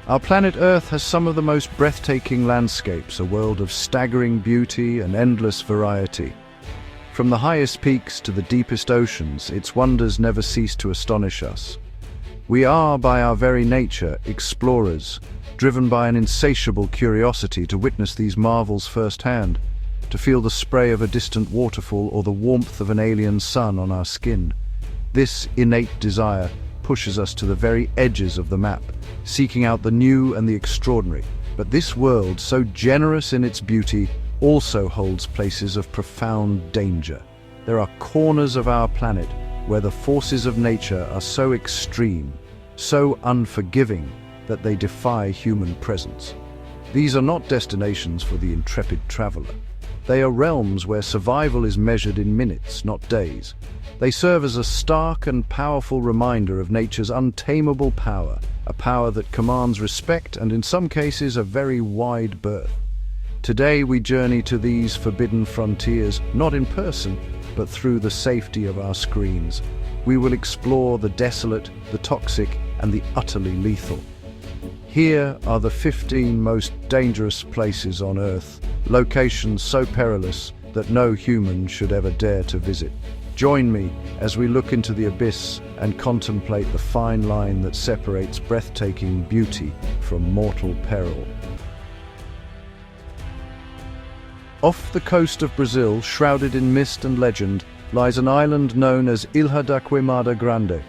Our planet Earth has some of the most breathtaking landscapes, a world of staggering beauty and endless variety. From the highest peaks to the deepest oceans, its wonders never cease to astonish us. We are, by our very nature, explorers, driven by an insatiable curiosity to witness these marvels firsthand, to feel the spray of a distant waterfall or the warmth of an alien sun on our skin. This innate desire pushes us to the very edges of the map, seeking out the new and the extraordinary. But this world, so generous in its beauty, also holds places of profound danger. There are corners of our planet where the forces of nature are so extreme, so unforgiving, that they defy human presence. These are not destinations for the intrepid traveler. They are realms where survival is measured in minutes, not days. They serve as a stark and powerful reminder of nature's untamable power, a power that commands respect and, in some cases, a very wide berth. Today we journey to these forbidden frontiers, not in person, but through the safety of our screens. We will explore the desolate, the toxic, and the utterly lethal. Here are the 15 most dangerous places on Earth, locations so perilous that no human should ever dare to visit. Join me as we look into the abyss and contemplate the fine line that separates breathtaking beauty from mortal peril. Off the coast of Brazil, shrouded in mist and legend, lies an island known as Ilha da Queimada Grande.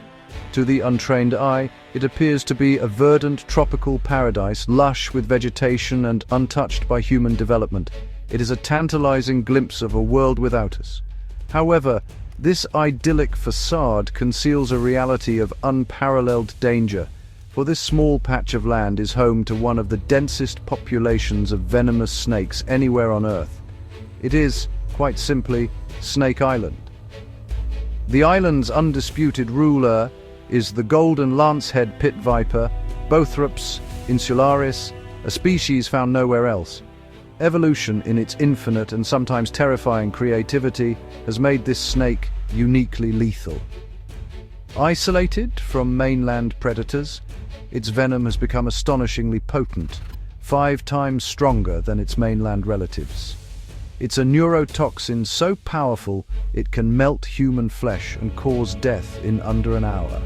To the untrained eye, it appears to be a verdant tropical paradise, lush with vegetation and untouched by human development. It is a tantalizing glimpse of a world without us. However, this idyllic facade conceals a reality of unparalleled danger, for this small patch of land is home to one of the densest populations of venomous snakes anywhere on Earth. It is, quite simply, Snake Island. The island's undisputed ruler is the golden lancehead pit viper, Bothrops insularis, a species found nowhere else. Evolution, in its infinite and sometimes terrifying creativity, has made this snake uniquely lethal. Isolated from mainland predators, its venom has become astonishingly potent, 5 times stronger than its mainland relatives. It's a neurotoxin so powerful it can melt human flesh and cause death in under an hour.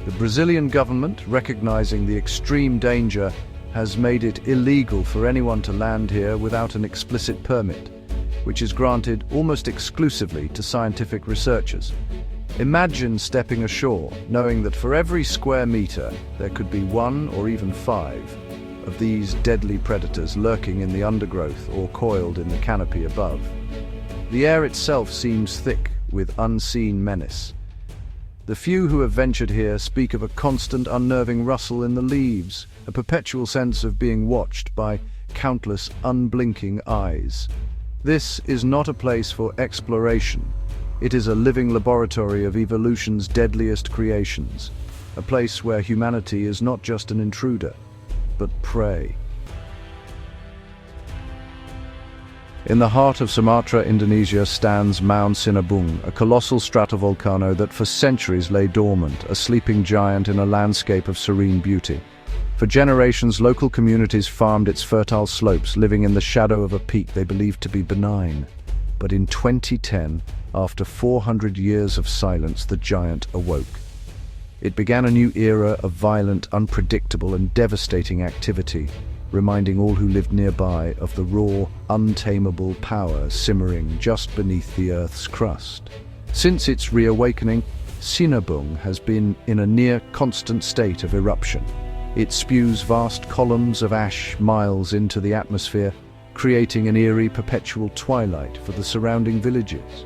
The Brazilian government, recognizing the extreme danger, has made it illegal for anyone to land here without an explicit permit, which is granted almost exclusively to scientific researchers. Imagine stepping ashore, knowing that for every square meter there could be 1 or even 5 of these deadly predators lurking in the undergrowth or coiled in the canopy above. The air itself seems thick with unseen menace. The few who have ventured here speak of a constant unnerving rustle in the leaves, a perpetual sense of being watched by countless unblinking eyes. This is not a place for exploration. It is a living laboratory of evolution's deadliest creations, a place where humanity is not just an intruder, but prey. In the heart of Sumatra, Indonesia, stands Mount Sinabung, a colossal stratovolcano that for centuries lay dormant, a sleeping giant in a landscape of serene beauty. For generations, local communities farmed its fertile slopes, living in the shadow of a peak they believed to be benign. But in 2010, after 400 years of silence, the giant awoke. It began a new era of violent, unpredictable, and devastating activity, reminding all who lived nearby of the raw, untamable power simmering just beneath the Earth's crust. Since its reawakening, Sinabung has been in a near-constant state of eruption. It spews vast columns of ash miles into the atmosphere, creating an eerie, perpetual twilight for the surrounding villages.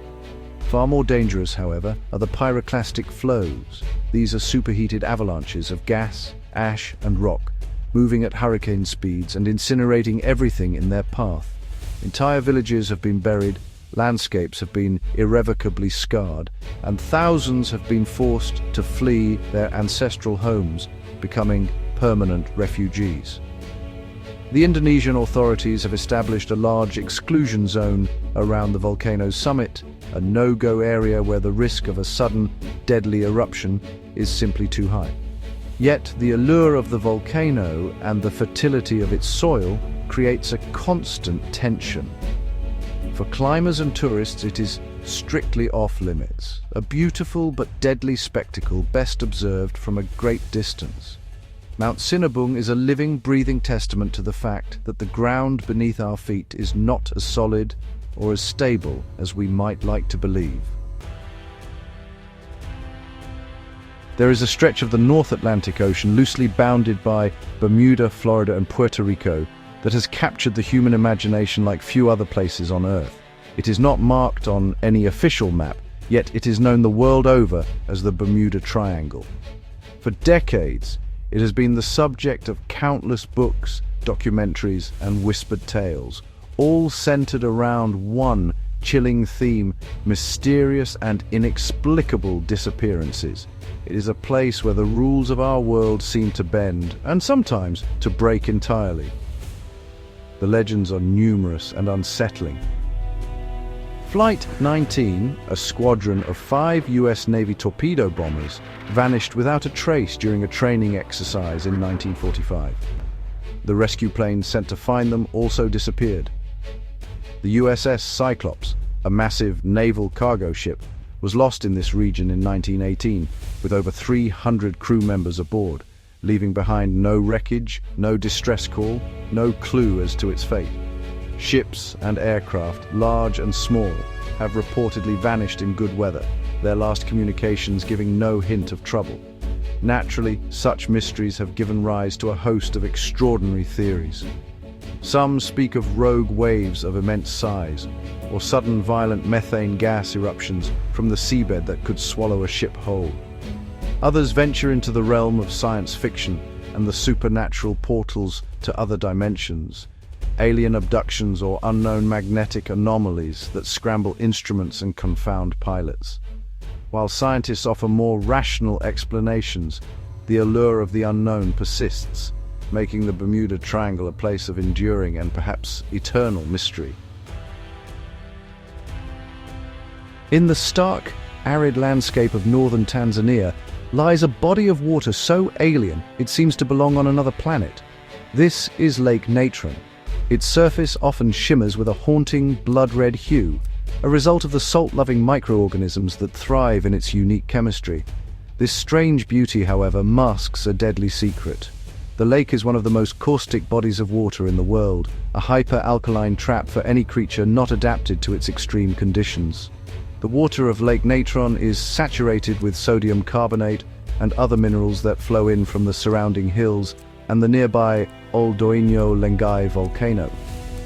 Far more dangerous, however, are the pyroclastic flows. These are superheated avalanches of gas, ash, and rock, moving at hurricane speeds and incinerating everything in their path. Entire villages have been buried, landscapes have been irrevocably scarred, and thousands have been forced to flee their ancestral homes, becoming permanent refugees. The Indonesian authorities have established a large exclusion zone around the volcano's summit, a no-go area where the risk of a sudden, deadly eruption is simply too high. Yet the allure of the volcano and the fertility of its soil creates a constant tension. For climbers and tourists, it is strictly off-limits, a beautiful but deadly spectacle best observed from a great distance. Mount Sinabung is a living, breathing testament to the fact that the ground beneath our feet is not as solid or as stable as we might like to believe. There is a stretch of the North Atlantic Ocean loosely bounded by Bermuda, Florida, and Puerto Rico that has captured the human imagination like few other places on Earth. It is not marked on any official map, yet it is known the world over as the Bermuda Triangle. For decades, it has been the subject of countless books, documentaries, and whispered tales, all centered around one chilling theme: mysterious and inexplicable disappearances. It is a place where the rules of our world seem to bend, and sometimes to break entirely. The legends are numerous and unsettling. Flight 19, a squadron of 5 US Navy torpedo bombers, vanished without a trace during a training exercise in 1945. The rescue planes sent to find them also disappeared. The USS Cyclops, a massive naval cargo ship, was lost in this region in 1918, with over 300 crew members aboard, leaving behind no wreckage, no distress call, no clue as to its fate. Ships and aircraft, large and small, have reportedly vanished in good weather, their last communications giving no hint of trouble. Naturally, such mysteries have given rise to a host of extraordinary theories. Some speak of rogue waves of immense size, or sudden violent methane gas eruptions from the seabed that could swallow a ship whole. Others venture into the realm of science fiction and the supernatural portals to other dimensions, alien abductions or unknown magnetic anomalies that scramble instruments and confound pilots. While scientists offer more rational explanations, the allure of the unknown persists, making the Bermuda Triangle a place of enduring and perhaps eternal mystery. In the stark, arid landscape of northern Tanzania lies a body of water so alien it seems to belong on another planet. This is Lake Natron. Its surface often shimmers with a haunting, blood-red hue, a result of the salt-loving microorganisms that thrive in its unique chemistry. This strange beauty, however, masks a deadly secret. The lake is one of the most caustic bodies of water in the world, a hyper-alkaline trap for any creature not adapted to its extreme conditions. The water of Lake Natron is saturated with sodium carbonate and other minerals that flow in from the surrounding hills and the nearby Oldoinho Lengai volcano.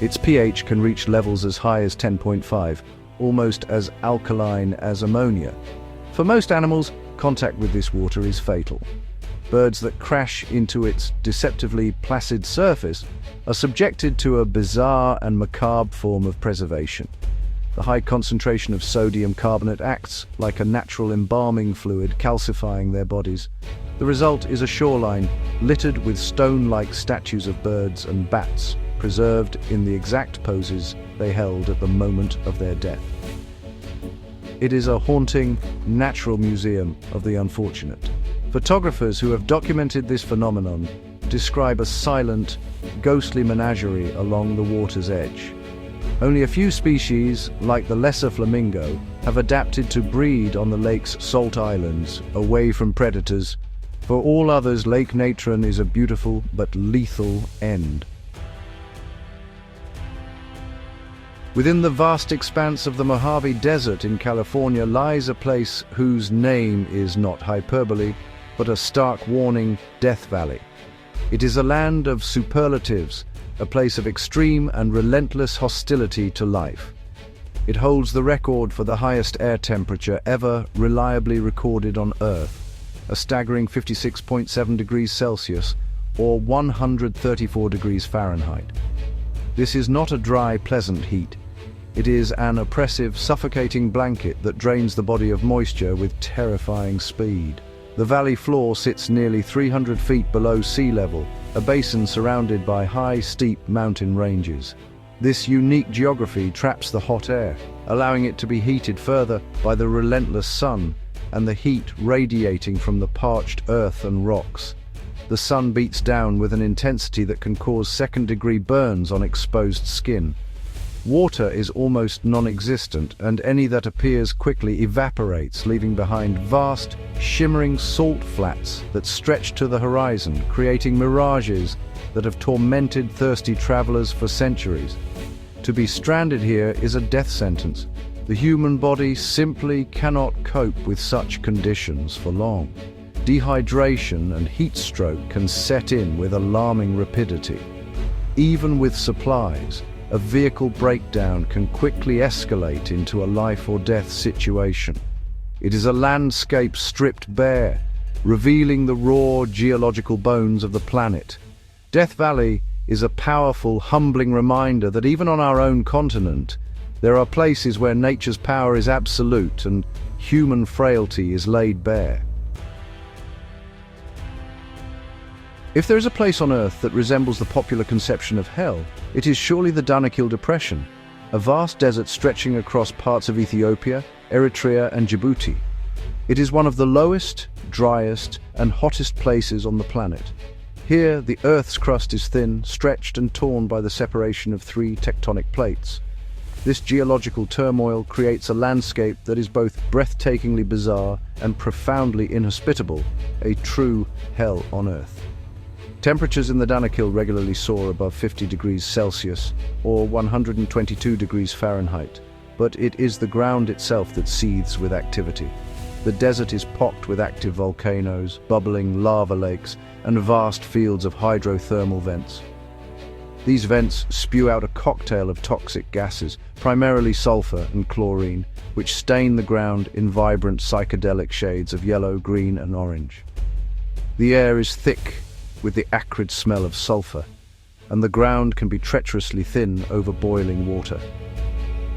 Its pH can reach levels as high as 10.5, almost as alkaline as ammonia. For most animals, contact with this water is fatal. Birds that crash into its deceptively placid surface are subjected to a bizarre and macabre form of preservation. The high concentration of sodium carbonate acts like a natural embalming fluid, calcifying their bodies. The result is a shoreline littered with stone-like statues of birds and bats, preserved in the exact poses they held at the moment of their death. It is a haunting, natural museum of the unfortunate. Photographers who have documented this phenomenon describe a silent, ghostly menagerie along the water's edge. Only a few species, like the lesser flamingo, have adapted to breed on the lake's salt islands, away from predators. For all others, Lake Natron is a beautiful but lethal end. Within the vast expanse of the Mojave Desert in California lies a place whose name is not hyperbole, but a stark warning: Death Valley. It is a land of superlatives, a place of extreme and relentless hostility to life. It holds the record for the highest air temperature ever reliably recorded on Earth, a staggering 56.7 degrees Celsius, or 134 degrees Fahrenheit. This is not a dry, pleasant heat. It is an oppressive, suffocating blanket that drains the body of moisture with terrifying speed. The valley floor sits nearly 300 feet below sea level, a basin surrounded by high, steep mountain ranges. This unique geography traps the hot air, allowing it to be heated further by the relentless sun, and the heat radiating from the parched earth and rocks. The sun beats down with an intensity that can cause second-degree burns on exposed skin. Water is almost non-existent, and any that appears quickly evaporates, leaving behind vast, shimmering salt flats that stretch to the horizon, creating mirages that have tormented thirsty travelers for centuries. To be stranded here is a death sentence. The human body simply cannot cope with such conditions for long. Dehydration and heat stroke can set in with alarming rapidity. Even with supplies, a vehicle breakdown can quickly escalate into a life-or-death situation. It is a landscape stripped bare, revealing the raw geological bones of the planet. Death Valley is a powerful, humbling reminder that even on our own continent, there are places where nature's power is absolute and human frailty is laid bare. If there is a place on Earth that resembles the popular conception of hell, it is surely the Danakil Depression, a vast desert stretching across parts of Ethiopia, Eritrea, and Djibouti. It is one of the lowest, driest, and hottest places on the planet. Here, the Earth's crust is thin, stretched and torn by the separation of three tectonic plates. This geological turmoil creates a landscape that is both breathtakingly bizarre and profoundly inhospitable, a true hell on Earth. Temperatures in the Danakil regularly soar above 50 degrees Celsius or 122 degrees Fahrenheit, but it is the ground itself that seethes with activity. The desert is pocked with active volcanoes, bubbling lava lakes, and vast fields of hydrothermal vents. These vents spew out a cocktail of toxic gases, primarily sulfur and chlorine, which stain the ground in vibrant psychedelic shades of yellow, green, and orange. The air is thick with the acrid smell of sulfur, and the ground can be treacherously thin over boiling water.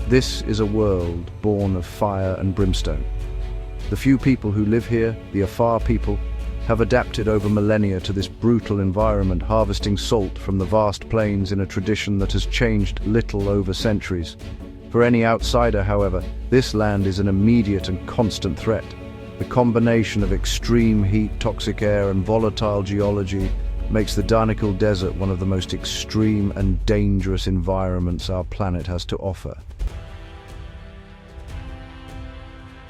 This is a world born of fire and brimstone. The few people who live here, the Afar people, have adapted over millennia to this brutal environment, harvesting salt from the vast plains in a tradition that has changed little over centuries. For any outsider, however, this land is an immediate and constant threat. The combination of extreme heat, toxic air, and volatile geology makes the Danakil Desert one of the most extreme and dangerous environments our planet has to offer.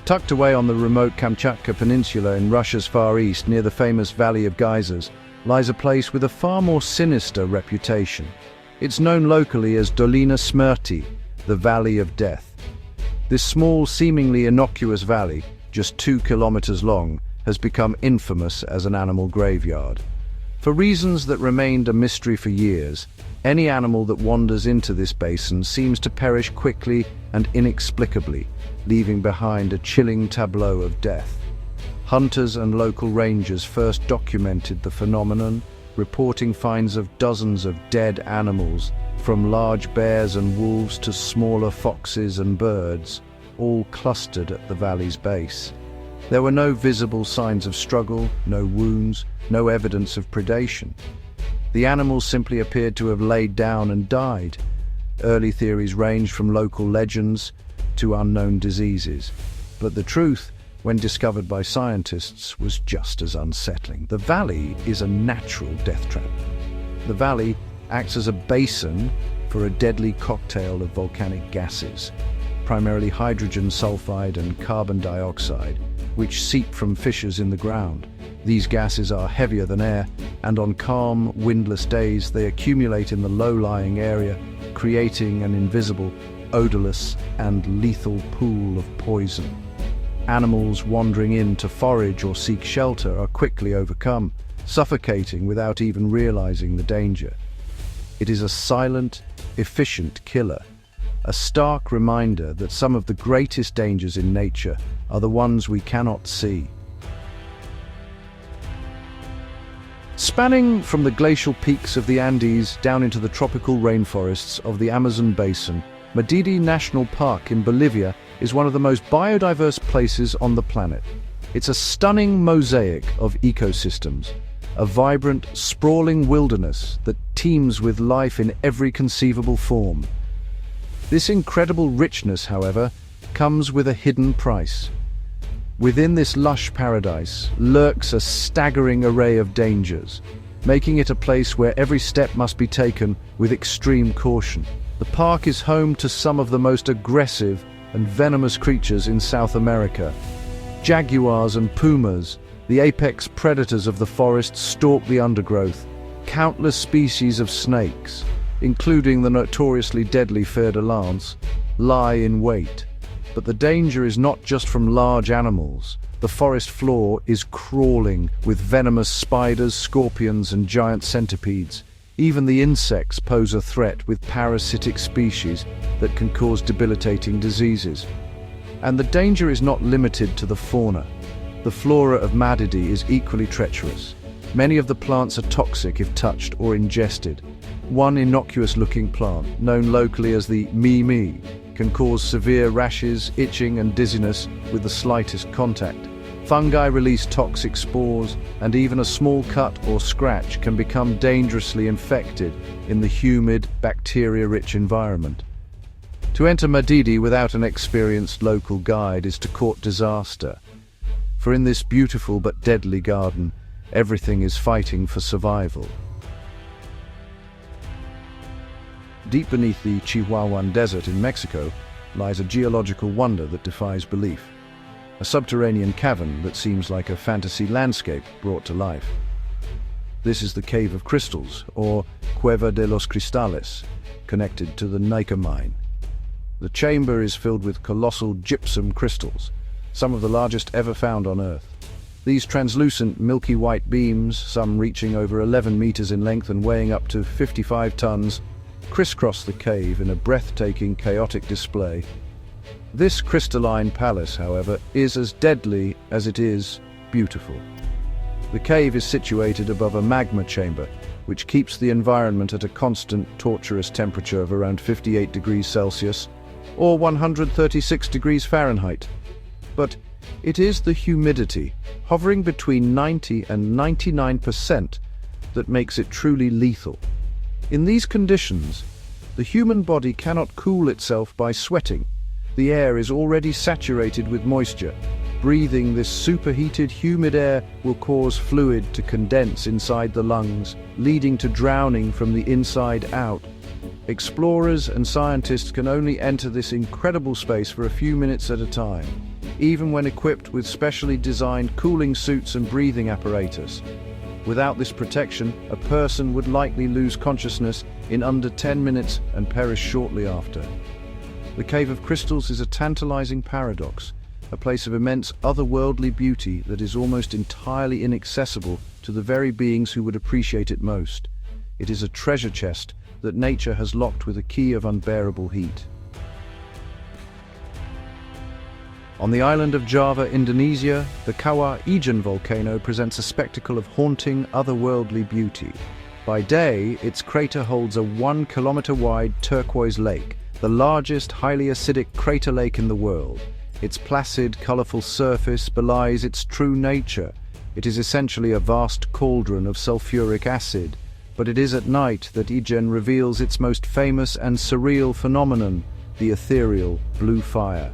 Tucked away on the remote Kamchatka Peninsula in Russia's Far East, near the famous Valley of Geysers, lies a place with a far more sinister reputation. It's known locally as Dolina Smrti, the Valley of Death. This small, seemingly innocuous valley, just 2 kilometers long, has become infamous as an animal graveyard. For reasons that remained a mystery for years, any animal that wanders into this basin seems to perish quickly and inexplicably, leaving behind a chilling tableau of death. Hunters and local rangers first documented the phenomenon, reporting finds of dozens of dead animals, from large bears and wolves to smaller foxes and birds, all clustered at the valley's base. There were no visible signs of struggle, no wounds, no evidence of predation. The animals simply appeared to have laid down and died. Early theories ranged from local legends to unknown diseases. But the truth, when discovered by scientists, was just as unsettling. The valley is a natural death trap. The valley acts as a basin for a deadly cocktail of volcanic gases, primarily hydrogen sulfide and carbon dioxide, which seep from fissures in the ground. These gases are heavier than air, and on calm, windless days they accumulate in the low-lying area, creating an invisible, odorless, and lethal pool of poison. Animals wandering in to forage or seek shelter are quickly overcome, suffocating without even realizing the danger. It is a silent, efficient killer, a stark reminder that some of the greatest dangers in nature are the ones we cannot see. Spanning from the glacial peaks of the Andes down into the tropical rainforests of the Amazon basin, Madidi National Park in Bolivia is one of the most biodiverse places on the planet. It's a stunning mosaic of ecosystems, a vibrant, sprawling wilderness that teems with life in every conceivable form. This incredible richness, however, comes with a hidden price. Within this lush paradise lurks a staggering array of dangers, making it a place where every step must be taken with extreme caution. The park is home to some of the most aggressive and venomous creatures in South America. Jaguars and pumas, the apex predators of the forest, stalk the undergrowth. Countless species of snakes, including the notoriously deadly fer-de-lance, lie in wait. But the danger is not just from large animals. The forest floor is crawling with venomous spiders, scorpions, and giant centipedes. Even the insects pose a threat with parasitic species that can cause debilitating diseases. And the danger is not limited to the fauna. The flora of Madidi is equally treacherous. Many of the plants are toxic if touched or ingested. One innocuous-looking plant, known locally as the mimi, can cause severe rashes, itching, and dizziness with the slightest contact. Fungi release toxic spores, and even a small cut or scratch can become dangerously infected in the humid, bacteria-rich environment. To enter Madidi without an experienced local guide is to court disaster. For in this beautiful but deadly garden, everything is fighting for survival. Deep beneath the Chihuahuan Desert in Mexico lies a geological wonder that defies belief. A subterranean cavern that seems like a fantasy landscape brought to life. This is the Cave of Crystals, or Cueva de los Cristales, connected to the Nika mine. The chamber is filled with colossal gypsum crystals, some of the largest ever found on Earth. These translucent, milky white beams, some reaching over 11 meters in length and weighing up to 55 tons, crisscross the cave in a breathtaking, chaotic display. This crystalline palace, however, is as deadly as it is beautiful. The cave is situated above a magma chamber, which keeps the environment at a constant, torturous temperature of around 58 degrees Celsius, or 136 degrees Fahrenheit. But it is the humidity, hovering between 90 and 99%, that makes it truly lethal. In these conditions, the human body cannot cool itself by sweating. The air is already saturated with moisture. Breathing this superheated, humid air will cause fluid to condense inside the lungs, leading to drowning from the inside out. Explorers and scientists can only enter this incredible space for a few minutes at a time, even when equipped with specially designed cooling suits and breathing apparatus. Without this protection, a person would likely lose consciousness in under 10 minutes and perish shortly after. The Cave of Crystals is a tantalizing paradox, a place of immense otherworldly beauty that is almost entirely inaccessible to the very beings who would appreciate it most. It is a treasure chest that nature has locked with a key of unbearable heat. On the island of Java, Indonesia, the Kawah Ijen volcano presents a spectacle of haunting, otherworldly beauty. By day, its crater holds a 1-kilometer-wide turquoise lake, the largest highly acidic crater lake in the world. Its placid, colorful surface belies its true nature. It is essentially a vast cauldron of sulfuric acid, but it is at night that Ijen reveals its most famous and surreal phenomenon, the ethereal blue fire.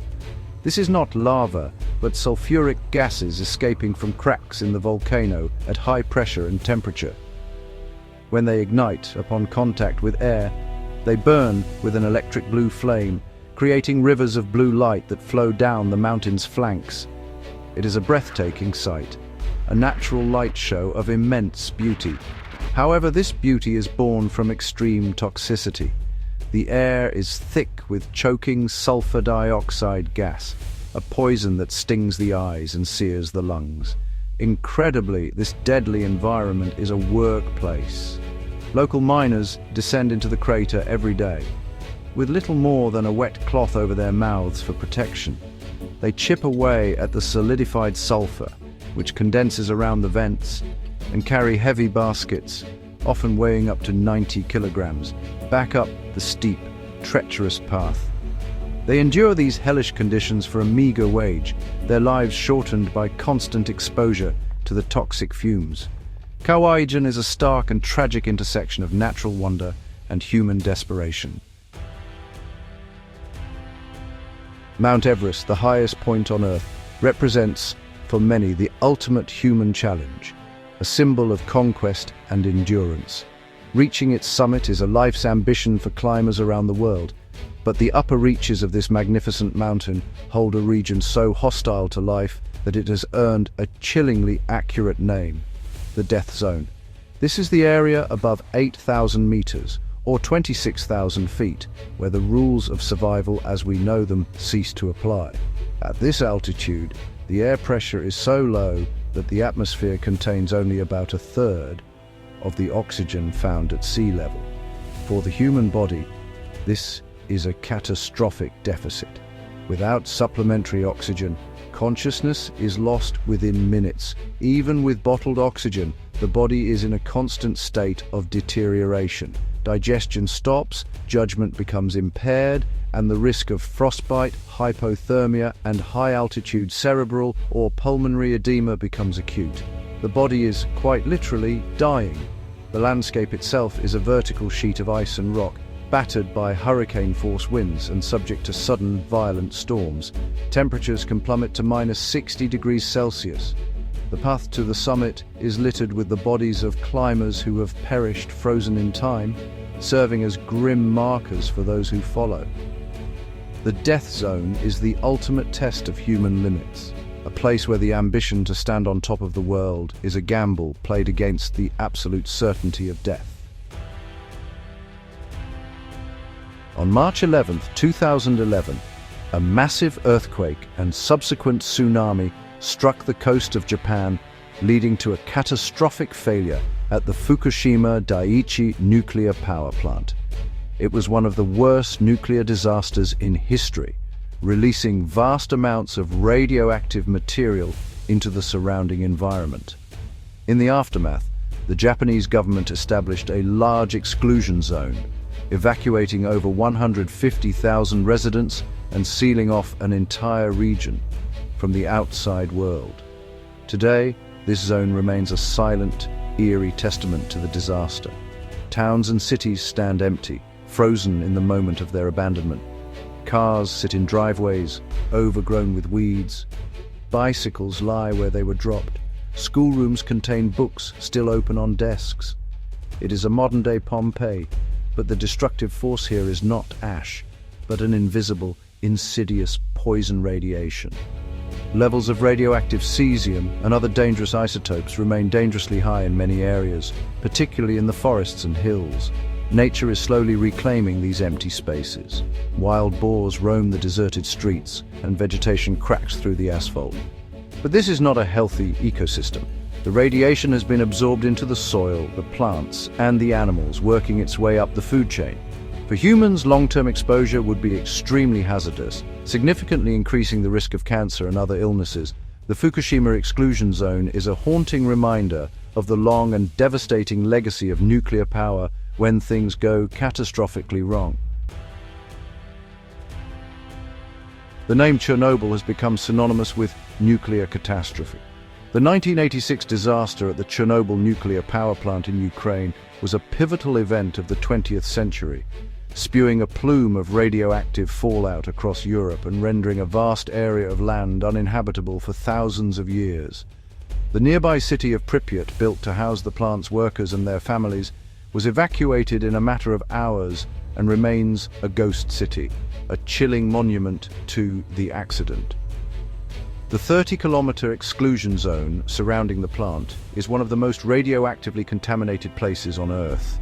This is not lava, but sulfuric gases escaping from cracks in the volcano at high pressure and temperature. When they ignite upon contact with air, they burn with an electric blue flame, creating rivers of blue light that flow down the mountain's flanks. It is a breathtaking sight, a natural light show of immense beauty. However, this beauty is born from extreme toxicity. The air is thick with choking sulfur dioxide gas, a poison that stings the eyes and sears the lungs. Incredibly, this deadly environment is a workplace. Local miners descend into the crater every day, with little more than a wet cloth over their mouths for protection. They chip away at the solidified sulfur, which condenses around the vents, and carry heavy baskets, often weighing up to 90 kilograms, back up the steep, treacherous path. They endure these hellish conditions for a meager wage, their lives shortened by constant exposure to the toxic fumes. Kawah Ijen is a stark and tragic intersection of natural wonder and human desperation. Mount Everest, the highest point on Earth, represents, for many, the ultimate human challenge, a symbol of conquest and endurance. Reaching its summit is a life's ambition for climbers around the world, but the upper reaches of this magnificent mountain hold a region so hostile to life that it has earned a chillingly accurate name, the Death Zone. This is the area above 8,000 meters, or 26,000 feet, where the rules of survival as we know them cease to apply. At this altitude, the air pressure is so low that the atmosphere contains only about a third of the oxygen found at sea level. For the human body, this is a catastrophic deficit. Without supplementary oxygen, consciousness is lost within minutes. Even with bottled oxygen, the body is in a constant state of deterioration. Digestion stops, judgment becomes impaired, and the risk of frostbite, hypothermia, and high-altitude cerebral or pulmonary edema becomes acute. The body is quite literally dying. The landscape itself is a vertical sheet of ice and rock, battered by hurricane-force winds and subject to sudden, violent storms. Temperatures can plummet to -60 degrees Celsius. The path to the summit is littered with the bodies of climbers who have perished frozen in time, serving as grim markers for those who follow. The Death Zone is the ultimate test of human limits, a place where the ambition to stand on top of the world is a gamble played against the absolute certainty of death. On March 11, 2011, a massive earthquake and subsequent tsunami struck the coast of Japan, leading to a catastrophic failure at the Fukushima Daiichi nuclear power plant. It was one of the worst nuclear disasters in history, releasing vast amounts of radioactive material into the surrounding environment. In the aftermath, the Japanese government established a large exclusion zone, evacuating over 150,000 residents and sealing off an entire region from the outside world. Today, this zone remains a silent, eerie testament to the disaster. Towns and cities stand empty, frozen in the moment of their abandonment. Cars sit in driveways, overgrown with weeds. Bicycles lie where they were dropped. Schoolrooms contain books still open on desks. It is a modern-day Pompeii, but the destructive force here is not ash, but an invisible, insidious poison radiation. Levels of radioactive cesium and other dangerous isotopes remain dangerously high in many areas, particularly in the forests and hills. Nature is slowly reclaiming these empty spaces. Wild boars roam the deserted streets, and vegetation cracks through the asphalt. But this is not a healthy ecosystem. The radiation has been absorbed into the soil, the plants, and the animals, working its way up the food chain. For humans, long-term exposure would be extremely hazardous, significantly increasing the risk of cancer and other illnesses. The Fukushima exclusion zone is a haunting reminder of the long and devastating legacy of nuclear power when things go catastrophically wrong. The name Chernobyl has become synonymous with nuclear catastrophe. The 1986 disaster at the Chernobyl nuclear power plant in Ukraine was a pivotal event of the 20th century, spewing a plume of radioactive fallout across Europe and rendering a vast area of land uninhabitable for thousands of years. The nearby city of Pripyat, built to house the plant's workers and their families, was evacuated in a matter of hours and remains a ghost city, a chilling monument to the accident. The 30-kilometer exclusion zone surrounding the plant is one of the most radioactively contaminated places on Earth.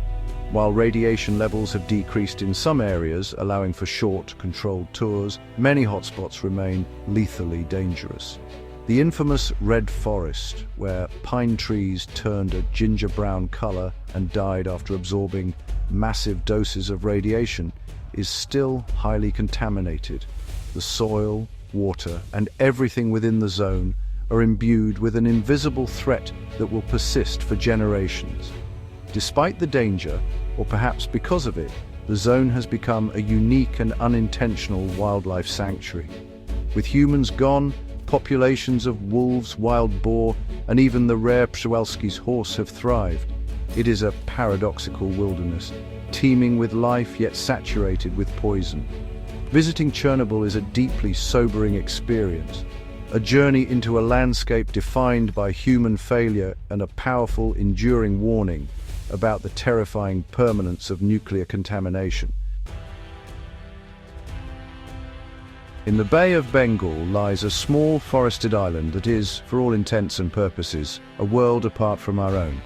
While radiation levels have decreased in some areas, allowing for short, controlled tours, many hotspots remain lethally dangerous. The infamous Red Forest, where pine trees turned a ginger-brown color and died after absorbing massive doses of radiation, is still highly contaminated. The soil, water, and everything within the zone are imbued with an invisible threat that will persist for generations. Despite the danger, or perhaps because of it, the zone has become a unique and unintentional wildlife sanctuary. With humans gone, populations of wolves, wild boar, and even the rare Przewalski's horse have thrived. It is a paradoxical wilderness, teeming with life yet saturated with poison. Visiting Chernobyl is a deeply sobering experience. a journey into a landscape defined by human failure and a powerful, enduring warning about the terrifying permanence of nuclear contamination. In the Bay of Bengal lies a small forested island that is, for all intents and purposes, a world apart from our own.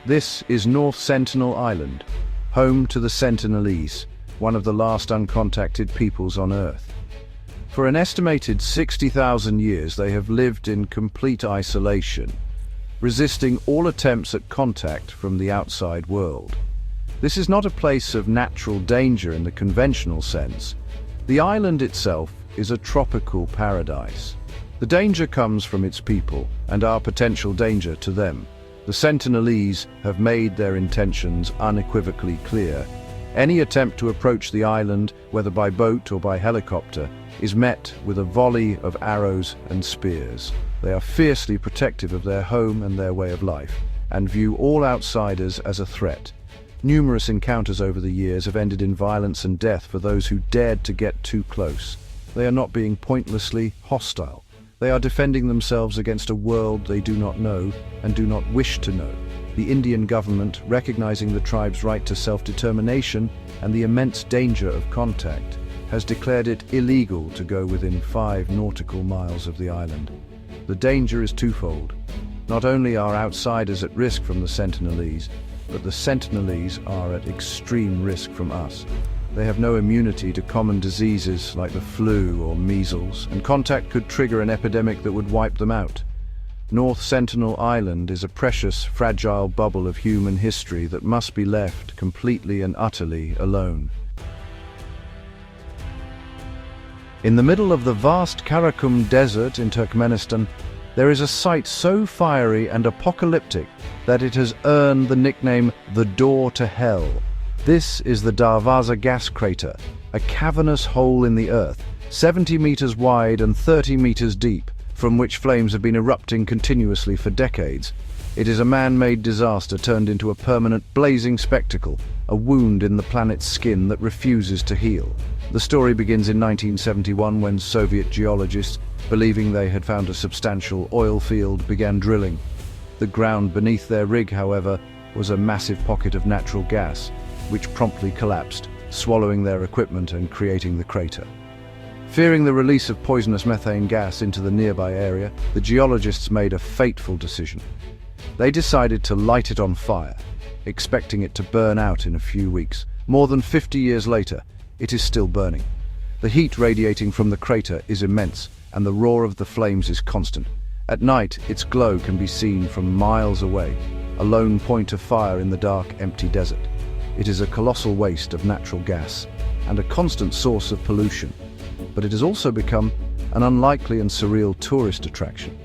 This is North Sentinel Island, home to the Sentinelese, one of the last uncontacted peoples on Earth. For an estimated 60,000 years they have lived in complete isolation, resisting all attempts at contact from the outside world. This is not a place of natural danger in the conventional sense. The island itself is a tropical paradise. The danger comes from its people and our potential danger to them. The Sentinelese have made their intentions unequivocally clear. Any attempt to approach the island, whether by boat or by helicopter, is met with a volley of arrows and spears. They are fiercely protective of their home and their way of life, and view all outsiders as a threat. Numerous encounters over the years have ended in violence and death for those who dared to get too close. They are not being pointlessly hostile. They are defending themselves against a world they do not know and do not wish to know. The Indian government, recognizing the tribe's right to self-determination and the immense danger of contact, has declared it illegal to go within 5 nautical miles of the island. The danger is twofold. Not only are outsiders at risk from the Sentinelese, but the Sentinelese are at extreme risk from us. They have no immunity to common diseases like the flu or measles, and contact could trigger an epidemic that would wipe them out. North Sentinel Island is a precious, fragile bubble of human history that must be left completely and utterly alone. In the middle of the vast Karakum Desert in Turkmenistan, there is a site so fiery and apocalyptic that it has earned the nickname the Door to Hell. This is the Darvaza gas crater, a cavernous hole in the earth, 70 meters wide and 30 meters deep, from which flames have been erupting continuously for decades. It is a man-made disaster turned into a permanent blazing spectacle, a wound in the planet's skin that refuses to heal. The story begins in 1971 when Soviet geologists, believing they had found a substantial oil field, began drilling. The ground beneath their rig, however, was a massive pocket of natural gas, which promptly collapsed, swallowing their equipment and creating the crater. Fearing the release of poisonous methane gas into the nearby area, the geologists made a fateful decision. They decided to light it on fire, expecting it to burn out in a few weeks. More than 50 years later, it is still burning. The heat radiating from the crater is immense, and the roar of the flames is constant. At night, its glow can be seen from miles away, a lone point of fire in the dark, empty desert. It is a colossal waste of natural gas and a constant source of pollution, but it has also become an unlikely and surreal tourist attraction.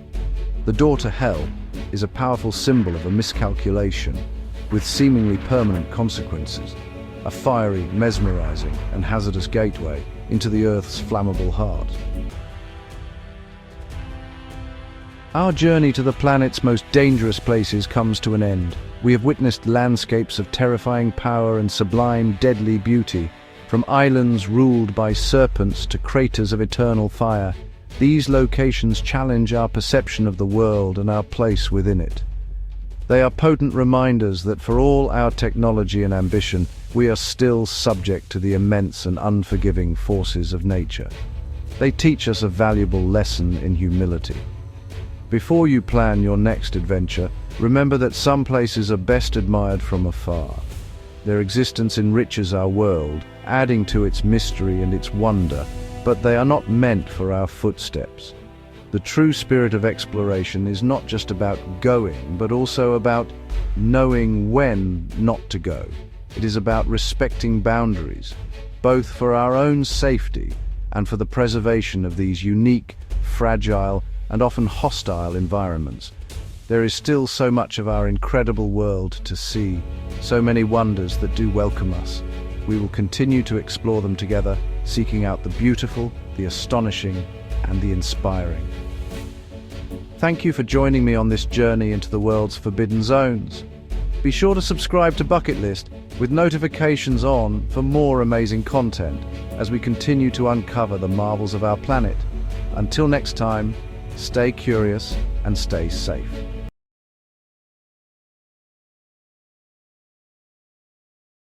The Door to Hell is a powerful symbol of a miscalculation with seemingly permanent consequences, a fiery, mesmerizing, and hazardous gateway into the Earth's flammable heart. Our journey to the planet's most dangerous places comes to an end. We have witnessed landscapes of terrifying power and sublime, deadly beauty, from islands ruled by serpents to craters of eternal fire. These locations challenge our perception of the world and our place within it. They are potent reminders that for all our technology and ambition, we are still subject to the immense and unforgiving forces of nature. They teach us a valuable lesson in humility. Before you plan your next adventure, remember that some places are best admired from afar. Their existence enriches our world, adding to its mystery and its wonder, but they are not meant for our footsteps. The true spirit of exploration is not just about going, but also about knowing when not to go. It is about respecting boundaries, both for our own safety and for the preservation of these unique, fragile, and often hostile environments. There is still so much of our incredible world to see, so many wonders that do welcome us. We will continue to explore them together, seeking out the beautiful, the astonishing, and the inspiring. Thank you for joining me on this journey into the world's forbidden zones. Be sure to subscribe to Bucket List with notifications on for more amazing content as we continue to uncover the marvels of our planet. Until next time, Stay curious and stay safe.